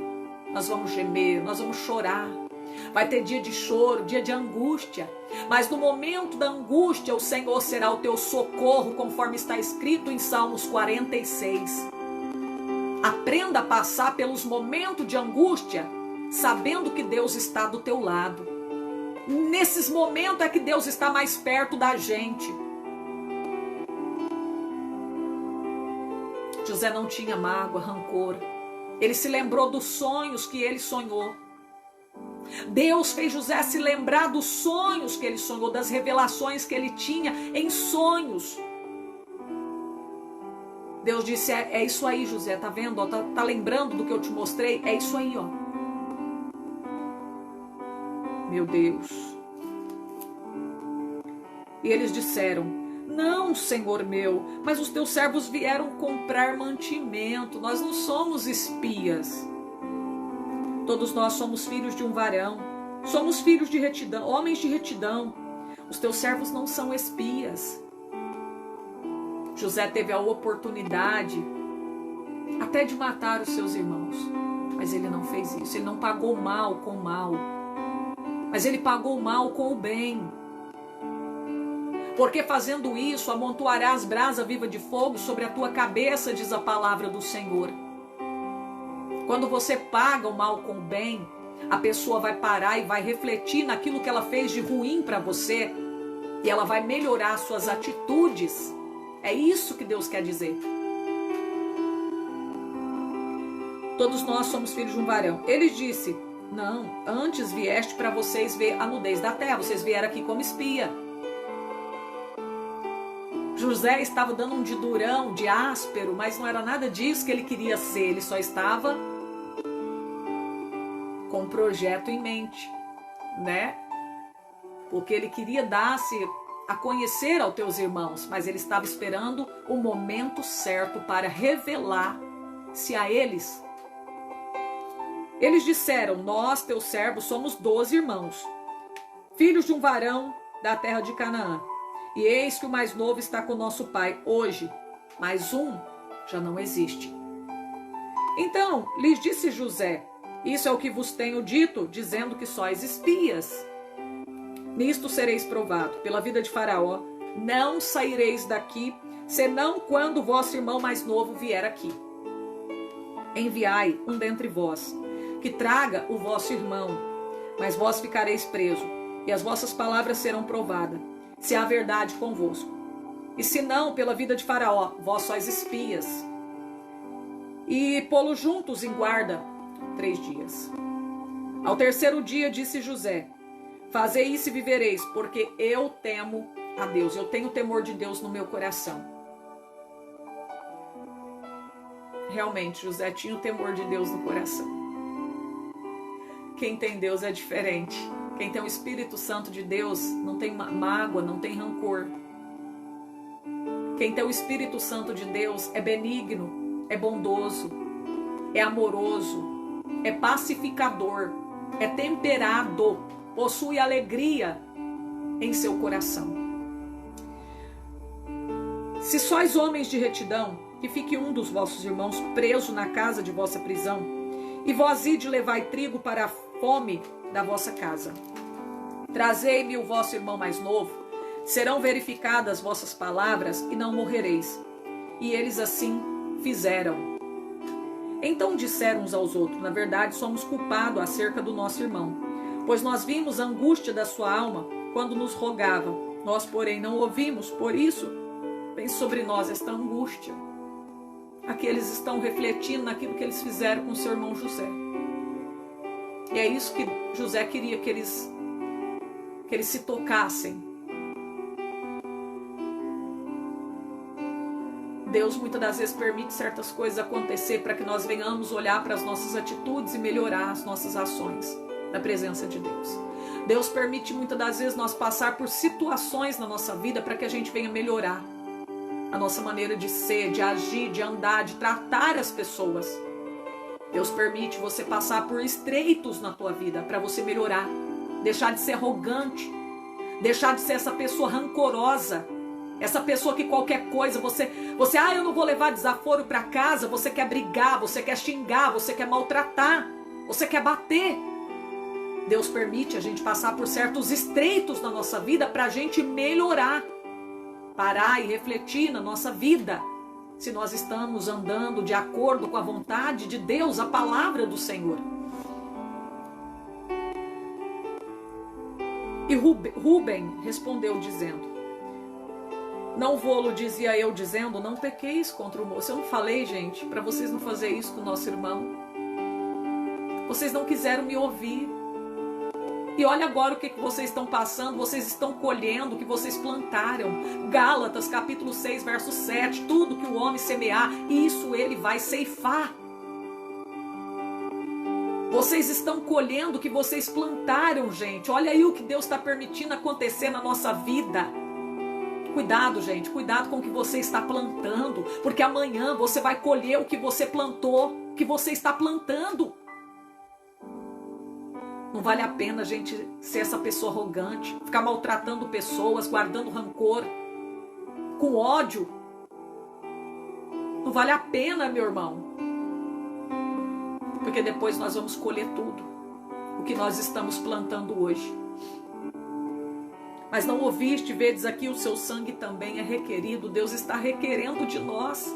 nós vamos gemer, nós vamos chorar. Vai ter dia de choro, dia de angústia. Mas no momento da angústia, o Senhor será o teu socorro, conforme está escrito em Salmos 46. Aprenda a passar pelos momentos de angústia, sabendo que Deus está do teu lado. Nesses momentos é que Deus está mais perto da gente. José não tinha mágoa, rancor. Ele se lembrou dos sonhos que ele sonhou. Deus fez José se lembrar dos sonhos que ele sonhou, das revelações que ele tinha em sonhos. Deus disse, é isso aí, José, tá vendo? Tá lembrando do que eu te mostrei? É isso aí, ó. Meu Deus. E eles disseram, não, Senhor meu, mas os teus servos vieram comprar mantimento, nós não somos espias. Todos nós somos filhos de um varão, somos filhos de retidão, homens de retidão. Os teus servos não são espias. José teve a oportunidade até de matar os seus irmãos, mas ele não fez isso. Ele não pagou mal com mal, mas ele pagou o mal com o bem. Porque fazendo isso, amontoarás brasa viva de fogo sobre a tua cabeça, diz a palavra do Senhor. Quando você paga o mal com o bem, a pessoa vai parar e vai refletir naquilo que ela fez de ruim para você, e ela vai melhorar suas atitudes. É isso que Deus quer dizer. Todos nós somos filhos de um varão. Ele disse, não, antes vieste para vocês ver a nudez da terra, vocês vieram aqui como espia. José estava dando um de durão, de áspero, mas não era nada disso que ele queria ser, ele só estava com um projeto em mente, né? Porque ele queria dar-se a conhecer aos teus irmãos, mas ele estava esperando o momento certo para revelar-se a eles. Eles disseram, nós, teus servos, somos 12 irmãos, filhos de um varão da terra de Canaã. E eis que o mais novo está com nosso pai hoje, mas um já não existe. Então lhes disse José, isso é o que vos tenho dito, dizendo que sois espias. Nisto sereis provado pela vida de Faraó, não saireis daqui, senão quando o vosso irmão mais novo vier aqui. Enviai um dentre vós, que traga o vosso irmão, mas vós ficareis preso, e as vossas palavras serão provadas, se há verdade convosco. E se não, pela vida de Faraó, vós sois espias. E pô-lo juntos em guarda 3 dias. Ao terceiro dia disse José, fazei isso e vivereis, porque eu temo a Deus. Eu tenho temor de Deus no meu coração. Realmente, José tinha o temor de Deus no coração. Quem tem Deus é diferente. Quem tem o Espírito Santo de Deus não tem mágoa, não tem rancor. Quem tem o Espírito Santo de Deus é benigno, é bondoso, é amoroso, é pacificador, é temperado, possui alegria em seu coração. Se sois homens de retidão, que fique um dos vossos irmãos preso na casa de vossa prisão, e vós ide levai trigo para a fome da vossa casa. Trazei-me o vosso irmão mais novo, serão verificadas as vossas palavras e não morrereis. E eles assim fizeram. Então disseram uns aos outros, na verdade somos culpados acerca do nosso irmão, pois nós vimos a angústia da sua alma quando nos rogava. Nós, porém, não ouvimos, por isso vem sobre nós esta angústia. Aqui eles estão refletindo naquilo que eles fizeram com seu irmão José. E é isso que José queria que eles se tocassem. Deus muitas das vezes permite certas coisas acontecer para que nós venhamos olhar para as nossas atitudes e melhorar as nossas ações na presença de Deus. Deus permite muitas das vezes nós passar por situações na nossa vida para que a gente venha melhorar a nossa maneira de ser, de agir, de andar, de tratar as pessoas. Deus permite você passar por estreitos na tua vida para você melhorar, deixar de ser arrogante, deixar de ser essa pessoa rancorosa, essa pessoa que qualquer coisa você eu não vou levar desaforo para casa, você quer brigar, você quer xingar, você quer maltratar, você quer bater. Deus permite a gente passar por certos estreitos na nossa vida para a gente melhorar, parar e refletir na nossa vida, se nós estamos andando de acordo com a vontade de Deus, a palavra do Senhor. E Rúben respondeu dizendo, não vou-lo, dizia eu, dizendo, não pequeis contra o moço. Eu não falei, gente, para vocês não fazerem isso com o nosso irmão. Vocês não quiseram me ouvir. E olha agora o que vocês estão passando. Vocês estão colhendo o que vocês plantaram. Gálatas capítulo 6, verso 7. Tudo que o homem semear, isso ele vai ceifar. Vocês estão colhendo o que vocês plantaram, gente. Olha aí o que Deus está permitindo acontecer na nossa vida. Cuidado, gente. Cuidado com o que você está plantando. Porque amanhã você vai colher o que você plantou, o que você está plantando. Não vale a pena a gente ser essa pessoa arrogante, ficar maltratando pessoas, guardando rancor, com ódio. Não vale a pena, meu irmão. Porque depois nós vamos colher tudo o que nós estamos plantando hoje. Mas não ouviste, vedes aqui, o seu sangue também é requerido. Deus está requerendo de nós.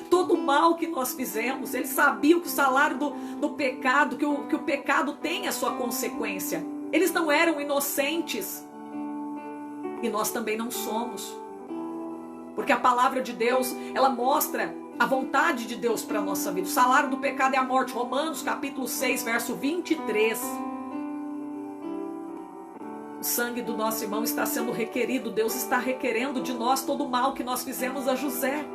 Todo o mal que nós fizemos, ele sabia que o salário do pecado, que o pecado tem a sua consequência. Eles não eram inocentes. E nós também não somos. Porque a palavra de Deus, ela mostra a vontade de Deus para a nossa vida. O salário do pecado é a morte. Romanos capítulo 6, verso 23. O sangue do nosso irmão está sendo requerido. Deus está requerendo de nós todo o mal que nós fizemos a José.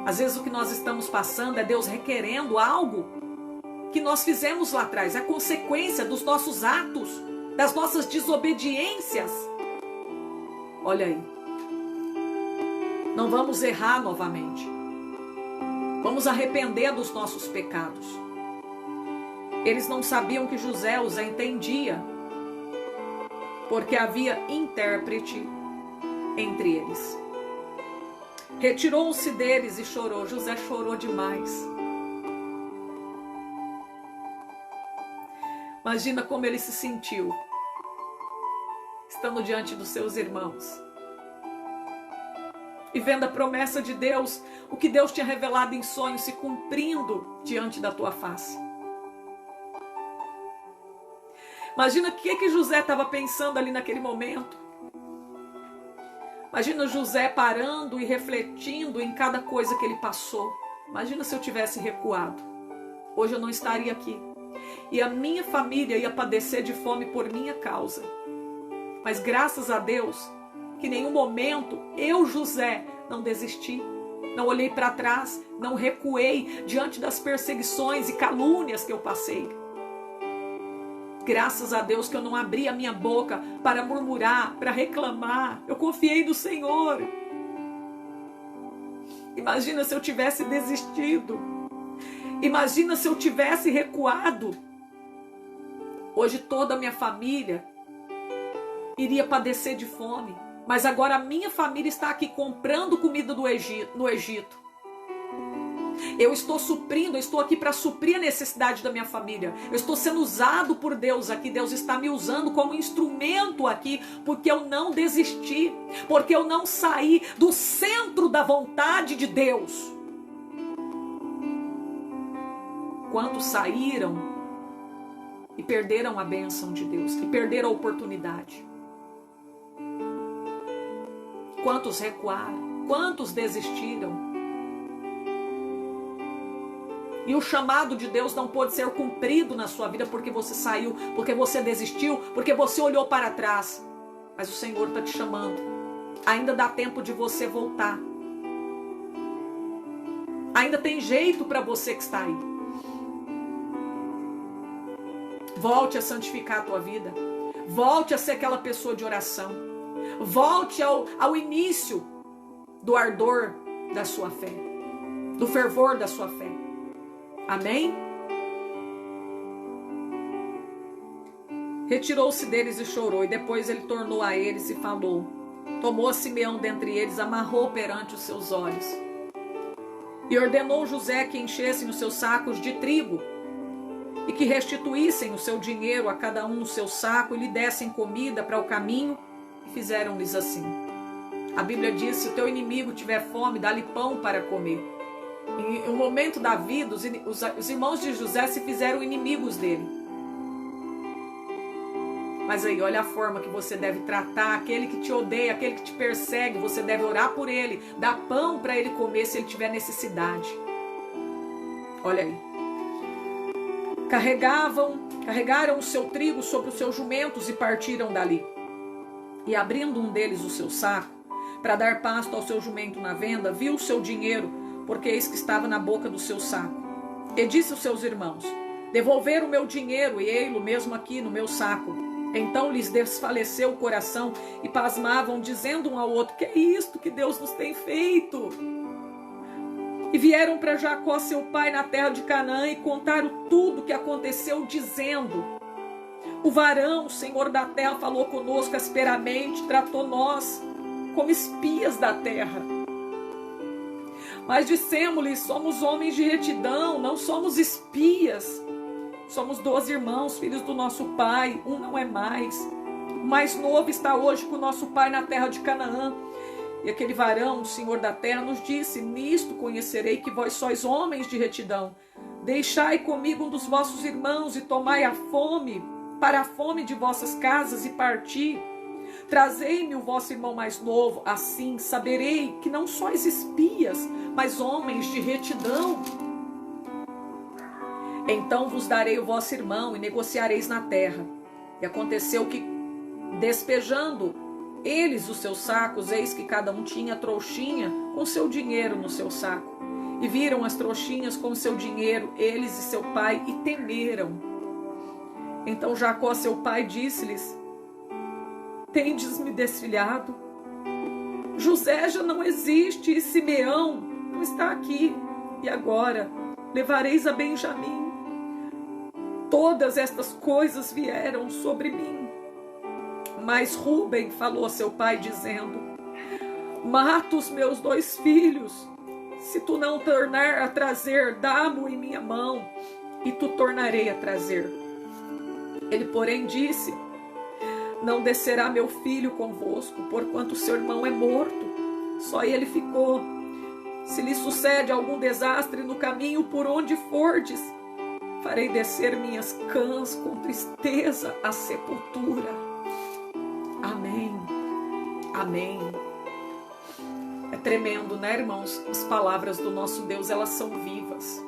Às vezes o que nós estamos passando é Deus requerendo algo que nós fizemos lá atrás. É a consequência dos nossos atos, das nossas desobediências. Olha aí. Não vamos errar novamente. Vamos arrepender dos nossos pecados. Eles não sabiam que José os entendia, porque havia intérprete entre eles. Retirou-se deles e chorou. José chorou demais. Imagina como ele se sentiu, estando diante dos seus irmãos. E vendo a promessa de Deus, o que Deus tinha revelado em sonhos se cumprindo diante da tua face. Imagina o que José estava pensando ali naquele momento. Imagina José parando e refletindo em cada coisa que ele passou. Imagina se eu tivesse recuado. Hoje eu não estaria aqui. E a minha família ia padecer de fome por minha causa. Mas graças a Deus, que em nenhum momento eu, José, não desisti. Não olhei para trás, não recuei diante das perseguições e calúnias que eu passei. Graças a Deus que eu não abri a minha boca para murmurar, para reclamar. Eu confiei no Senhor. Imagina se eu tivesse desistido. Imagina se eu tivesse recuado. Hoje toda a minha família iria padecer de fome. Mas agora a minha família está aqui comprando comida no Egito. Eu estou suprindo, eu estou aqui para suprir a necessidade da minha família. Eu estou sendo usado por Deus aqui. Deus está me usando como instrumento aqui, porque eu não desisti, porque eu não saí do centro da vontade de Deus. Quantos saíram e perderam a bênção de Deus, e perderam a oportunidade? Quantos recuaram? Quantos desistiram? E o chamado de Deus não pode ser cumprido na sua vida porque você saiu, porque você desistiu, porque você olhou para trás. Mas o Senhor está te chamando. Ainda dá tempo de você voltar. Ainda tem jeito para você que está aí. Volte a santificar a tua vida. Volte a ser aquela pessoa de oração. Volte ao início do ardor da sua fé, do fervor da sua fé. Amém? Retirou-se deles e chorou, e depois ele tornou a eles e falou. Tomou a Simeão dentre eles, amarrou perante os seus olhos. E ordenou José que enchessem os seus sacos de trigo, e que restituíssem o seu dinheiro a cada um no seu saco, e lhe dessem comida para o caminho, e fizeram-lhes assim. A Bíblia diz, se o teu inimigo tiver fome, dá-lhe pão para comer. Em um momento da vida, os irmãos de José se fizeram inimigos dele. Mas aí, olha a forma que você deve tratar aquele que te odeia, aquele que te persegue. Você deve orar por ele, dar pão para ele comer se ele tiver necessidade. Olha aí. Carregaram o seu trigo sobre os seus jumentos e partiram dali. E abrindo um deles o seu saco, para dar pasto ao seu jumento na venda, viu o seu dinheiro, porque eis que estava na boca do seu saco. E disse aos seus irmãos: devolver o meu dinheiro, e ei-lo mesmo aqui no meu saco. Então lhes desfaleceu o coração e pasmavam, dizendo um ao outro: que é isto que Deus nos tem feito? E vieram para Jacó, seu pai, na terra de Canaã, e contaram tudo o que aconteceu, dizendo: o varão, o Senhor da terra, falou conosco asperamente, tratou nós como espias da terra. Mas dissemos-lhe: somos homens de retidão, não somos espias. Somos 12 irmãos, filhos do nosso pai, um não é mais. O mais novo está hoje com o nosso pai na terra de Canaã. E aquele varão, o Senhor da terra, nos disse: nisto conhecerei que vós sois homens de retidão. Deixai comigo um dos vossos irmãos e tomai a fome, para a fome de vossas casas, e parti. Trazei-me o vosso irmão mais novo, assim saberei que não sois espias, mas homens de retidão. Então vos darei o vosso irmão e negociareis na terra. E aconteceu que, despejando eles os seus sacos, eis que cada um tinha trouxinha com seu dinheiro no seu saco. E viram as trouxinhas com seu dinheiro, eles e seu pai, e temeram. Então Jacó, seu pai, disse-lhes: tendes-me desfilhado? José já não existe, e Simeão não está aqui. E agora levareis a Benjamim. Todas estas coisas vieram sobre mim. Mas Rúben falou a seu pai, dizendo: mata os meus 2 filhos. Se tu não tornar a trazer, dá-mo em minha mão, e tu tornarei a trazer. Ele, porém, disse: não descerá meu filho convosco, porquanto seu irmão é morto. Só ele ficou. Se lhe sucede algum desastre no caminho por onde fordes, farei descer minhas cãs com tristeza à sepultura. Amém. Amém. É tremendo, né, irmãos? As palavras do nosso Deus, elas são vivas.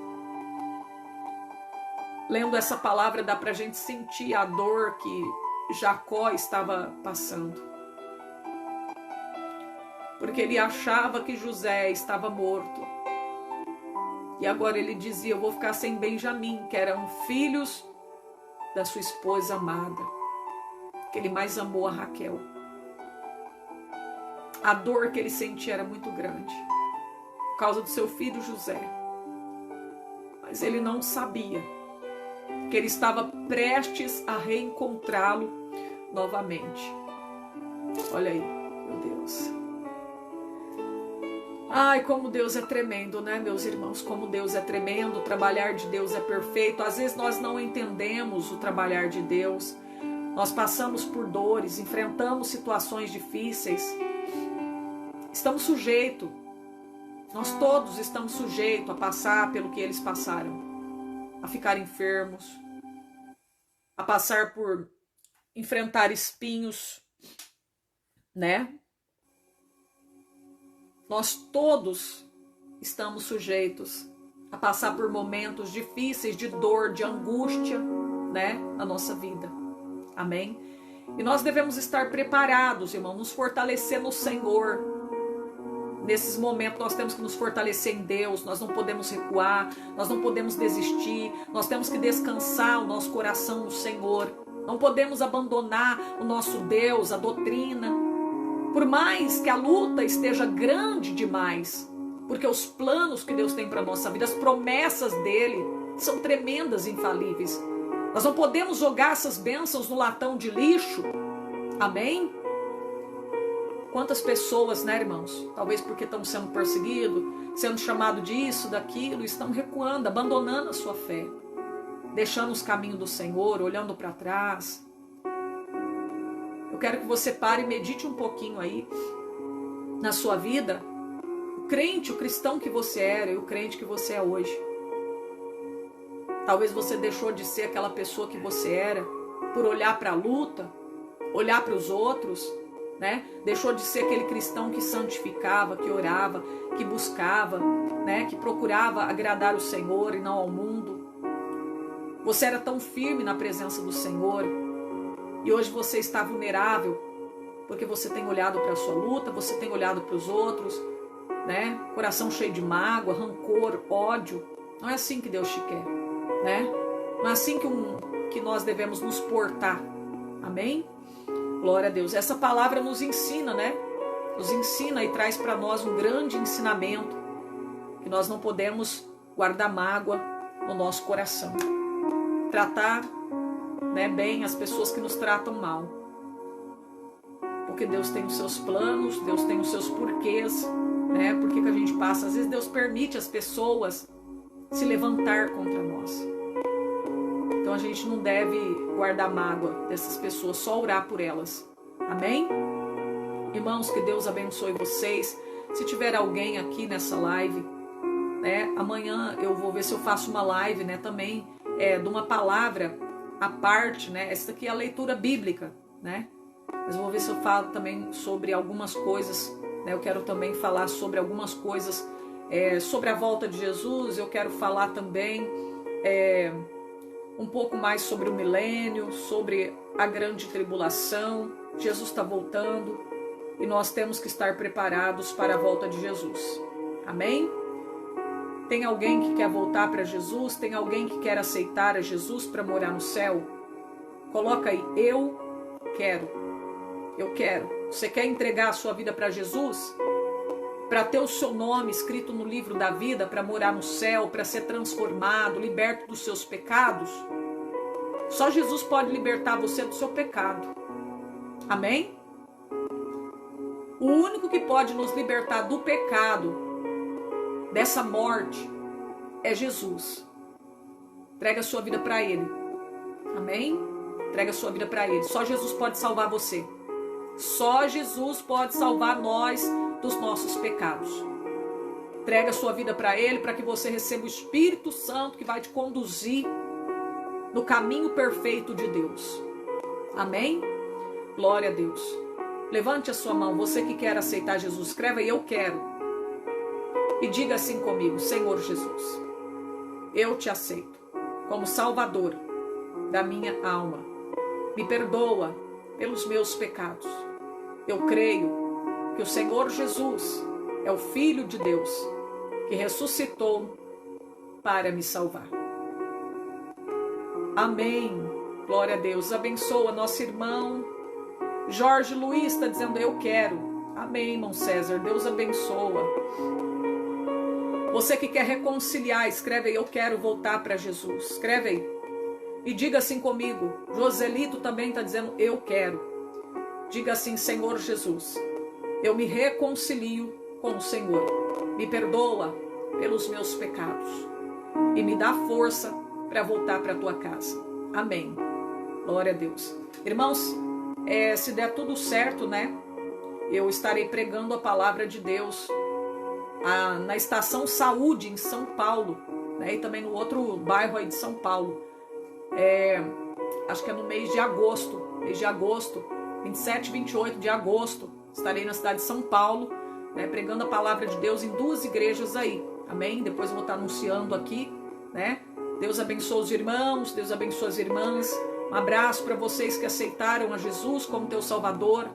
Lendo essa palavra, dá pra gente sentir a dor que Jacó estava passando. Porque ele achava que José estava morto. E agora ele dizia: eu vou ficar sem Benjamim, que eram filhos da sua esposa amada, que ele mais amou, a Raquel. A dor que ele sentia era muito grande, por causa do seu filho José. Mas ele não sabia que ele estava prestes a reencontrá-lo novamente. Olha aí, meu Deus. Ai, como Deus é tremendo, né, meus irmãos? Como Deus é tremendo, o trabalhar de Deus é perfeito. Às vezes nós não entendemos o trabalhar de Deus. Nós passamos por dores, enfrentamos situações difíceis. Estamos sujeitos, nós todos estamos sujeitos a passar pelo que eles passaram. A ficar enfermos, a passar por enfrentar espinhos, né? Nós todos estamos sujeitos a passar por momentos difíceis de dor, de angústia, né, na nossa vida. Amém? E nós devemos estar preparados, irmão, nos fortalecer no Senhor. Nesses momentos nós temos que nos fortalecer em Deus, nós não podemos recuar, nós não podemos desistir, nós temos que descansar o nosso coração no Senhor. Não podemos abandonar o nosso Deus, a doutrina. Por mais que a luta esteja grande demais, porque os planos que Deus tem para a nossa vida, as promessas dele são tremendas e infalíveis. Nós não podemos jogar essas bênçãos no latão de lixo. Amém? Quantas pessoas, né, irmãos? Talvez porque estão sendo perseguidos, sendo chamados disso, daquilo, estão recuando, abandonando a sua fé, deixando os caminhos do Senhor, olhando para trás. Eu quero que você pare e medite um pouquinho aí na sua vida. O crente, o cristão que você era e o crente que você é hoje. Talvez você deixou de ser aquela pessoa que você era por olhar para a luta, olhar para os outros, né? Deixou de ser aquele cristão que santificava, que orava, que buscava, né? Que procurava agradar o Senhor e não ao mundo. Você era tão firme na presença do Senhor e hoje você está vulnerável porque você tem olhado para a sua luta, você tem olhado para os outros, né? Coração cheio de mágoa, rancor, ódio. Não é assim que Deus te quer, né? Não é assim que nós devemos nos portar. Amém? Glória a Deus. Essa palavra nos ensina, né? Nos ensina e traz para nós um grande ensinamento, que nós não podemos guardar mágoa no nosso coração. Tratar, né, bem as pessoas que nos tratam mal. Porque Deus tem os seus planos, Deus tem os seus porquês, né? Por que a gente passa? Às vezes Deus permite as pessoas se levantar contra nós. Então a gente não deve guardar mágoa dessas pessoas, só orar por elas. Amém? Irmãos, que Deus abençoe vocês. Se tiver alguém aqui nessa live, né? Amanhã eu vou ver se eu faço uma live, né? Também de uma palavra à parte, né? Essa aqui é a leitura bíblica, né? Mas vou ver se eu falo também sobre algumas coisas, né? Eu quero também falar sobre algumas coisas sobre a volta de Jesus. Eu quero falar também um pouco mais sobre o milênio, sobre a grande tribulação. Jesus está voltando e nós temos que estar preparados para a volta de Jesus. Amém? Tem alguém que quer voltar para Jesus? Tem alguém que quer aceitar a Jesus para morar no céu? Coloca aí, eu quero. Eu quero. Você quer entregar a sua vida para Jesus? Para ter o seu nome escrito no livro da vida, para morar no céu, para ser transformado, liberto dos seus pecados? Só Jesus pode libertar você do seu pecado. Amém? O único que pode nos libertar do pecado, dessa morte, é Jesus. Entrega a sua vida para Ele. Amém? Entrega a sua vida para Ele. Só Jesus pode salvar você. Só Jesus pode salvar nós dos nossos pecados. Entrega a sua vida para Ele, para que você receba o Espírito Santo que vai te conduzir no caminho perfeito de Deus. Amém? Glória a Deus. Levante a sua mão, você que quer aceitar Jesus, escreva aí, eu quero. E diga assim comigo, Senhor Jesus, eu te aceito como Salvador da minha alma. Me perdoa pelos meus pecados. Eu creio que o Senhor Jesus é o Filho de Deus que ressuscitou para me salvar. Amém. Glória a Deus. Abençoa nosso irmão Jorge Luiz, está dizendo eu quero. Amém, irmão César. Deus abençoa. Você que quer reconciliar, escreve aí, eu quero voltar para Jesus. Escreve aí. E diga assim comigo. Joselito também está dizendo, eu quero. Diga assim, Senhor Jesus, eu me reconcilio com o Senhor. Me perdoa pelos meus pecados. E me dá força para voltar para a tua casa. Amém. Glória a Deus. Irmãos, se der tudo certo, né? Eu estarei pregando a palavra de Deus na Estação Saúde, em São Paulo, né? E também no outro bairro aí de São Paulo. Acho que é no mês de agosto, 27 e 28 de agosto, estarei na cidade de São Paulo, né? Pregando a palavra de Deus em 2 igrejas aí, amém? Depois eu vou estar anunciando aqui, né? Deus abençoe os irmãos, Deus abençoe as irmãs. Um abraço para vocês que aceitaram a Jesus como teu Salvador.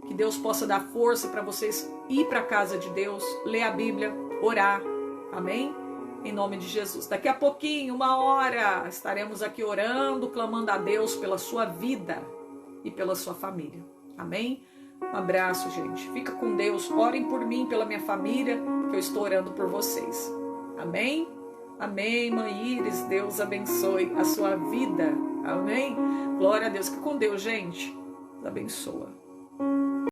Que Deus possa dar força para vocês ir para a casa de Deus, ler a Bíblia, orar. Amém? Em nome de Jesus. Daqui a pouquinho, 1 hora, estaremos aqui orando, clamando a Deus pela sua vida e pela sua família. Amém? Um abraço, gente. Fica com Deus. Orem por mim, pela minha família, que eu estou orando por vocês. Amém? Amém, mãe Iris. Deus abençoe a sua vida. Amém? Glória a Deus. Fica com Deus, gente. Deus abençoa.